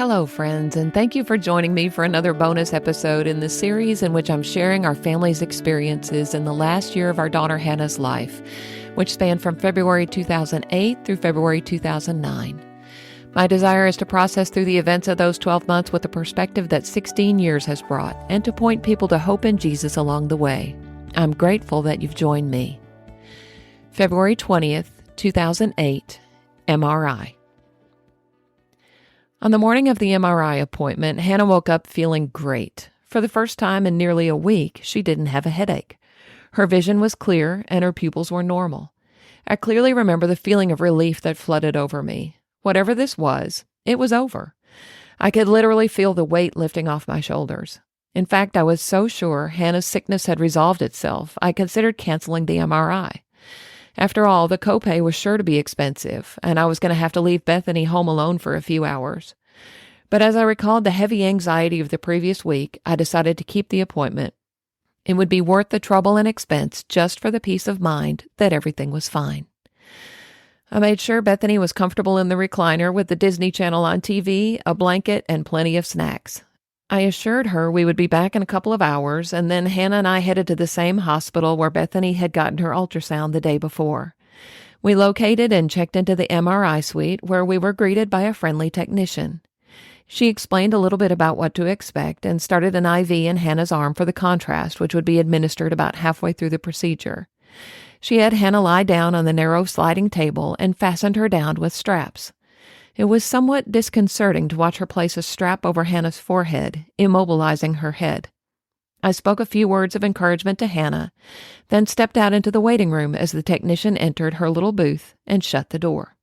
Hello, friends, and thank you for joining me for another bonus episode in the series in which I'm sharing our family's experiences in the last year of our daughter Hannah's life, which spanned from February 2008 through February 2009. My desire is to process through the events of those 12 months with the perspective that 16 years has brought, and to point people to hope in Jesus along the way. I'm grateful that you've joined me. February 20th, 2008, MRI. On the morning of the MRI appointment, Hannah woke up feeling great. For the first time in nearly a week, she didn't have a headache. Her vision was clear, and her pupils were normal. I clearly remember the feeling of relief that flooded over me. Whatever this was, it was over. I could literally feel the weight lifting off my shoulders. In fact, I was so sure Hannah's sickness had resolved itself, I considered canceling the MRI. After all, the copay was sure to be expensive, and I was going to have to leave Bethany home alone for a few hours. But as I recalled the heavy anxiety of the previous week, I decided to keep the appointment. It would be worth the trouble and expense just for the peace of mind that everything was fine. I made sure Bethany was comfortable in the recliner with the Disney Channel on TV, a blanket, and plenty of snacks. I assured her we would be back in a couple of hours, and then Hannah and I headed to the same hospital where Bethany had gotten her ultrasound the day before. We located and checked into the MRI suite, where we were greeted by a friendly technician. She explained a little bit about what to expect and started an IV in Hannah's arm for the contrast, which would be administered about halfway through the procedure. She had Hannah lie down on the narrow sliding table and fastened her down with straps. It was somewhat disconcerting to watch her place a strap over Hannah's forehead, immobilizing her head. I spoke a few words of encouragement to Hannah, then stepped out into the waiting room as the technician entered her little booth and shut the door.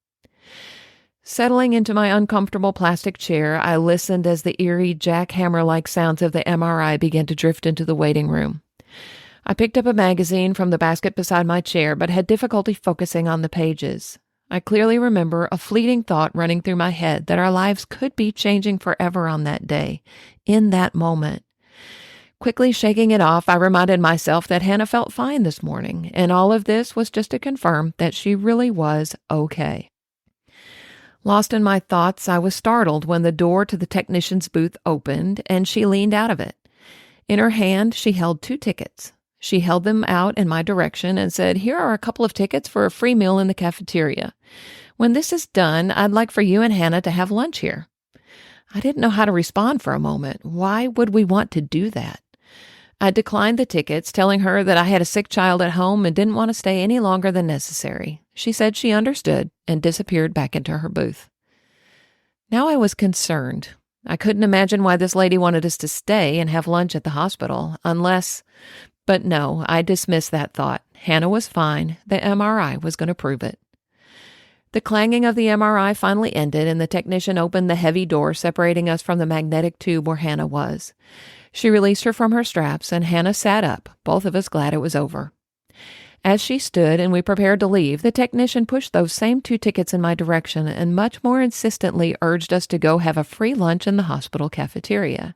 Settling into my uncomfortable plastic chair, I listened as the eerie jackhammer-like sounds of the MRI began to drift into the waiting room. I picked up a magazine from the basket beside my chair, but had difficulty focusing on the pages. I clearly remember a fleeting thought running through my head that our lives could be changing forever on that day, in that moment. Quickly shaking it off, I reminded myself that Hannah felt fine this morning, and all of this was just to confirm that she really was okay. Lost in my thoughts, I was startled when the door to the technician's booth opened, and she leaned out of it. In her hand, she held 2 tickets. She held them out in my direction and said, "Here are a couple of tickets for a free meal in the cafeteria. When this is done, I'd like for you and Hannah to have lunch here." I didn't know how to respond for a moment. Why would we want to do that? I declined the tickets, telling her that I had a sick child at home and didn't want to stay any longer than necessary. She said she understood and disappeared back into her booth. Now I was concerned. I couldn't imagine why this lady wanted us to stay and have lunch at the hospital, unless... But no, I dismissed that thought. Hannah was fine. The MRI was going to prove it. The clanging of the MRI finally ended, and the technician opened the heavy door separating us from the magnetic tube where Hannah was. She released her from her straps, and Hannah sat up, both of us glad it was over. As she stood and we prepared to leave, the technician pushed those same 2 tickets in my direction and much more insistently urged us to go have a free lunch in the hospital cafeteria.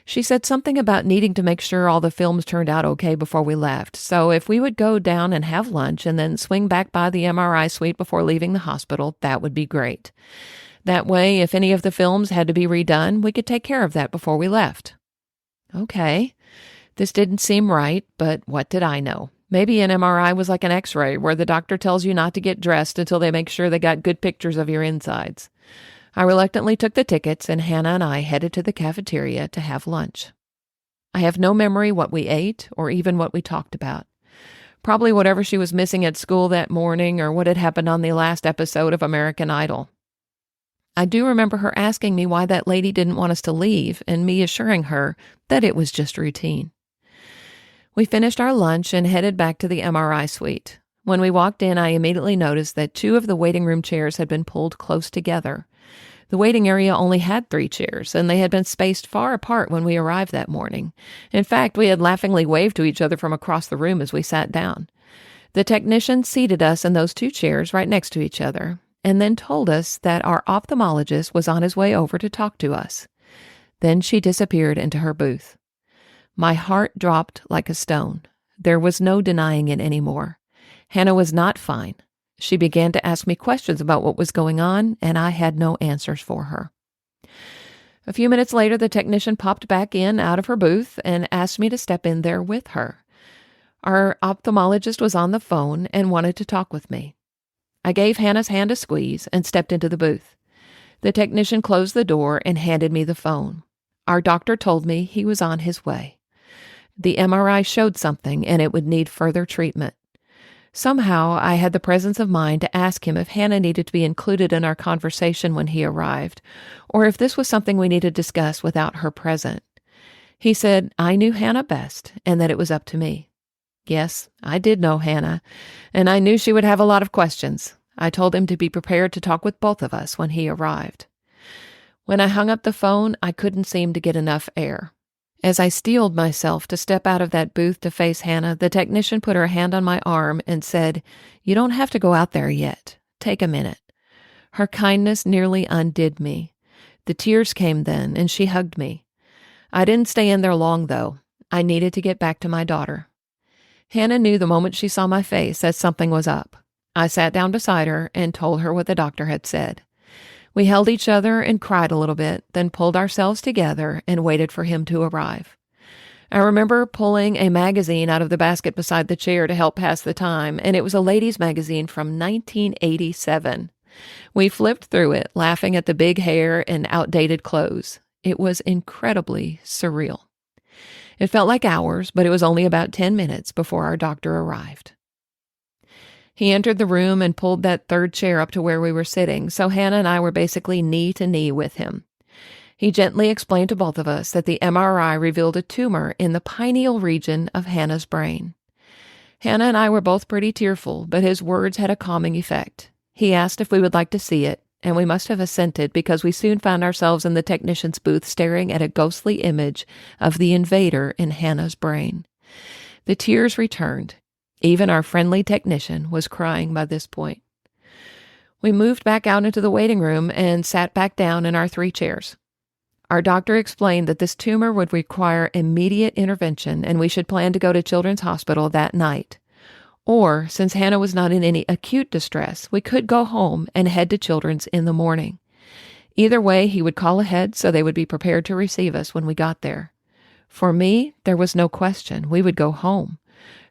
She said something about needing to make sure all the films turned out okay before we left, so if we would go down and have lunch and then swing back by the MRI suite before leaving the hospital, that would be great. That way, if any of the films had to be redone, we could take care of that before we left. Okay. This didn't seem right, but what did I know? Maybe an MRI was like an X-ray, where the doctor tells you not to get dressed until they make sure they got good pictures of your insides. I reluctantly took the tickets, and Hannah and I headed to the cafeteria to have lunch. I have no memory what we ate or even what we talked about. Probably whatever she was missing at school that morning or what had happened on the last episode of American Idol. I do remember her asking me why that lady didn't want us to leave, and me assuring her that it was just routine. We finished our lunch and headed back to the MRI suite. When we walked in, I immediately noticed that 2 of the waiting room chairs had been pulled close together. The waiting area only had 3 chairs, and they had been spaced far apart when we arrived that morning. In fact, we had laughingly waved to each other from across the room as we sat down. The technician seated us in those 2 chairs right next to each other, and then told us that our ophthalmologist was on his way over to talk to us. Then she disappeared into her booth. My heart dropped like a stone. There was no denying it anymore. Hannah was not fine. She began to ask me questions about what was going on, and I had no answers for her. A few minutes later, the technician popped back in out of her booth and asked me to step in there with her. Our ophthalmologist was on the phone and wanted to talk with me. I gave Hannah's hand a squeeze and stepped into the booth. The technician closed the door and handed me the phone. Our doctor told me he was on his way. The MRI showed something and it would need further treatment. Somehow, I had the presence of mind to ask him if Hannah needed to be included in our conversation when he arrived, or if this was something we needed to discuss without her present. He said I knew Hannah best and that it was up to me. Yes, I did know Hannah, and I knew she would have a lot of questions. I told him to be prepared to talk with both of us when he arrived. When I hung up the phone, I couldn't seem to get enough air. As I steeled myself to step out of that booth to face Hannah, the technician put her hand on my arm and said, "You don't have to go out there yet. Take a minute." Her kindness nearly undid me. The tears came then, and she hugged me. I didn't stay in there long, though. I needed to get back to my daughter. Hannah knew the moment she saw my face that something was up. I sat down beside her and told her what the doctor had said. We held each other and cried a little bit, then pulled ourselves together and waited for him to arrive. I remember pulling a magazine out of the basket beside the chair to help pass the time, and it was a ladies' magazine from 1987. We flipped through it, laughing at the big hair and outdated clothes. It was incredibly surreal. It felt like hours, but it was only about 10 minutes before our doctor arrived. He entered the room and pulled that third chair up to where we were sitting, so Hannah and I were basically knee to knee with him. He gently explained to both of us that the MRI revealed a tumor in the pineal region of Hannah's brain. Hannah and I were both pretty tearful, but his words had a calming effect. He asked if we would like to see it, and we must have assented because we soon found ourselves in the technician's booth staring at a ghostly image of the invader in Hannah's brain. The tears returned. Even our friendly technician was crying by this point. We moved back out into the waiting room and sat back down in our 3 chairs. Our doctor explained that this tumor would require immediate intervention and we should plan to go to Children's Hospital that night. Or, since Hannah was not in any acute distress, we could go home and head to Children's in the morning. Either way, he would call ahead so they would be prepared to receive us when we got there. For me, there was no question. We would go home.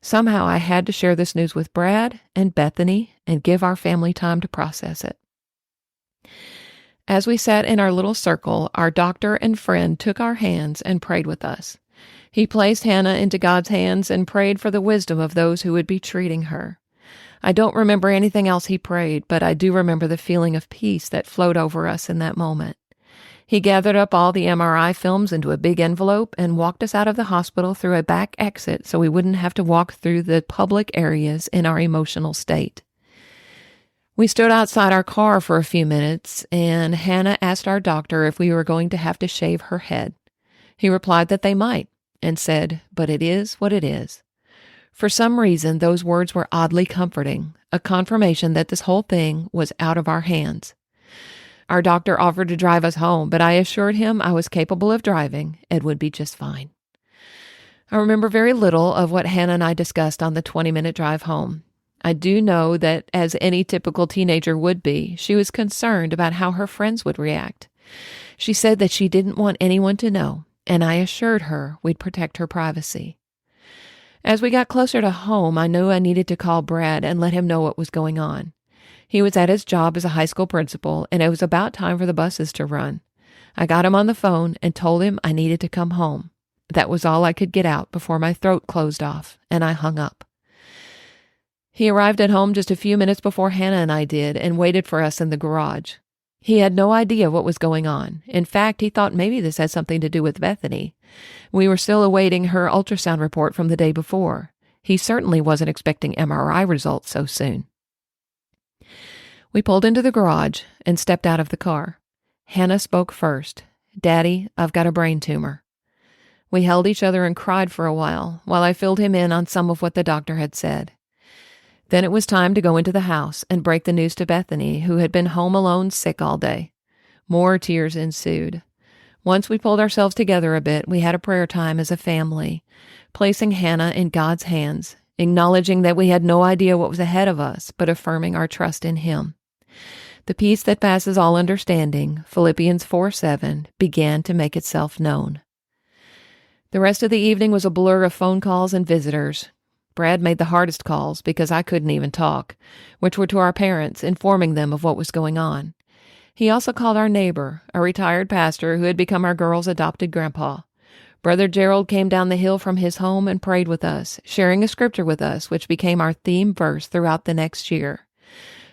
Somehow I had to share this news with Brad and Bethany and give our family time to process it. As we sat in our little circle, our doctor and friend took our hands and prayed with us. He placed Hannah into God's hands and prayed for the wisdom of those who would be treating her. I don't remember anything else he prayed, but I do remember the feeling of peace that flowed over us in that moment. He gathered up all the MRI films into a big envelope and walked us out of the hospital through a back exit so we wouldn't have to walk through the public areas in our emotional state. We stood outside our car for a few minutes, and Hannah asked our doctor if we were going to have to shave her head. He replied that they might, and said, "But it is what it is." For some reason, those words were oddly comforting, a confirmation that this whole thing was out of our hands. Our doctor offered to drive us home, but I assured him I was capable of driving and would be just fine. I remember very little of what Hannah and I discussed on the 20-minute drive home. I do know that, as any typical teenager would be, she was concerned about how her friends would react. She said that she didn't want anyone to know, and I assured her we'd protect her privacy. As we got closer to home, I knew I needed to call Brad and let him know what was going on. He was at his job as a high school principal, and it was about time for the buses to run. I got him on the phone and told him I needed to come home. That was all I could get out before my throat closed off, and I hung up. He arrived at home just a few minutes before Hannah and I did and waited for us in the garage. He had no idea what was going on. In fact, he thought maybe this had something to do with Bethany. We were still awaiting her ultrasound report from the day before. He certainly wasn't expecting MRI results so soon. We pulled into the garage and stepped out of the car. Hannah spoke first. "Daddy, I've got a brain tumor." We held each other and cried for a while I filled him in on some of what the doctor had said. Then it was time to go into the house and break the news to Bethany, who had been home alone sick all day. More tears ensued. Once we pulled ourselves together a bit, we had a prayer time as a family, placing Hannah in God's hands, acknowledging that we had no idea what was ahead of us, but affirming our trust in Him. The peace that passes all understanding, Philippians 4:7, began to make itself known. The rest of the evening was a blur of phone calls and visitors. Brad made the hardest calls because I couldn't even talk, which were to our parents, informing them of what was going on. He also called our neighbor, a retired pastor who had become our girl's adopted grandpa. Brother Gerald came down the hill from his home and prayed with us, sharing a scripture with us, which became our theme verse throughout the next year.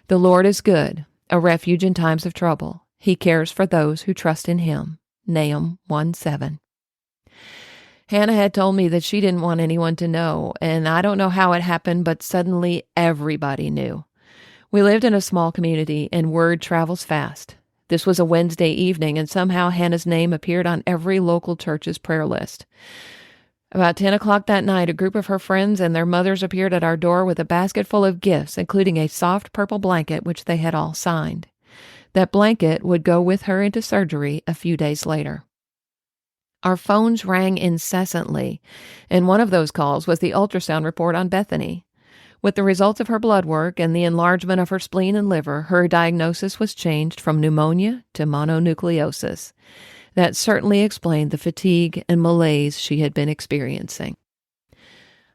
The Lord is good, a refuge in times of trouble. He cares for those who trust in him. Nahum 1:7. Hannah had told me that she didn't want anyone to know, and I don't know how it happened, but suddenly everybody knew. We lived in a small community, and word travels fast. This was a Wednesday evening, and somehow Hannah's name appeared on every local church's prayer list. About 10 o'clock that night, a group of her friends and their mothers appeared at our door with a basket full of gifts, including a soft purple blanket, which they had all signed. That blanket would go with her into surgery a few days later. Our phones rang incessantly, and one of those calls was the ultrasound report on Bethany. With the results of her blood work and the enlargement of her spleen and liver, her diagnosis was changed from pneumonia to mononucleosis. That certainly explained the fatigue and malaise she had been experiencing.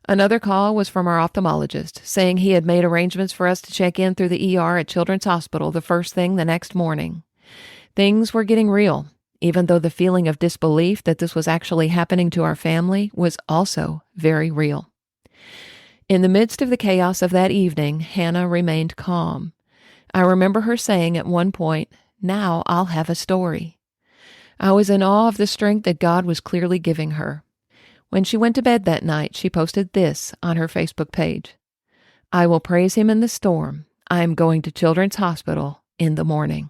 Another call was from our ophthalmologist, saying he had made arrangements for us to check in through the ER at Children's Hospital the first thing the next morning. Things were getting real, even though the feeling of disbelief that this was actually happening to our family was also very real. In the midst of the chaos of that evening, Hannah remained calm. I remember her saying at one point, "Now I'll have a story." I was in awe of the strength that God was clearly giving her. When she went to bed that night, she posted this on her Facebook page: "I will praise him in the storm. I am going to Children's Hospital in the morning."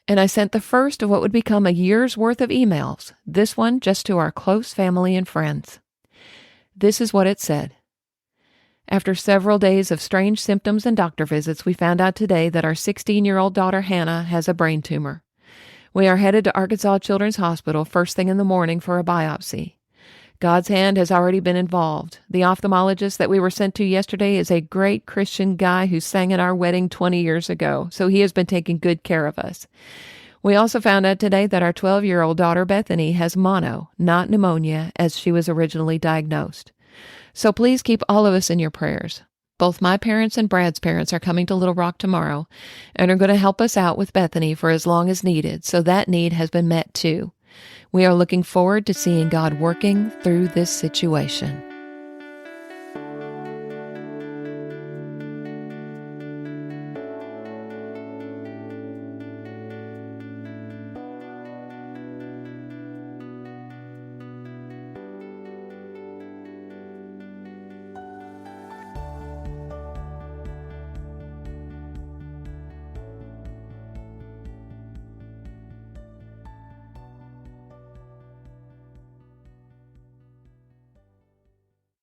And I sent the first of what would become a year's worth of emails, this one just to our close family and friends. This is what it said. After several days of strange symptoms and doctor visits, we found out today that our 16-year-old daughter Hannah has a brain tumor. We are headed to Arkansas Children's Hospital first thing in the morning for a biopsy. God's hand has already been involved. The ophthalmologist that we were sent to yesterday is a great Christian guy who sang at our wedding 20 years ago, so he has been taking good care of us. We also found out today that our 12-year-old daughter Bethany has mono, not pneumonia, as she was originally diagnosed. So please keep all of us in your prayers. Both my parents and Brad's parents are coming to Little Rock tomorrow and are going to help us out with Bethany for as long as needed, so that need has been met too. We are looking forward to seeing God working through this situation.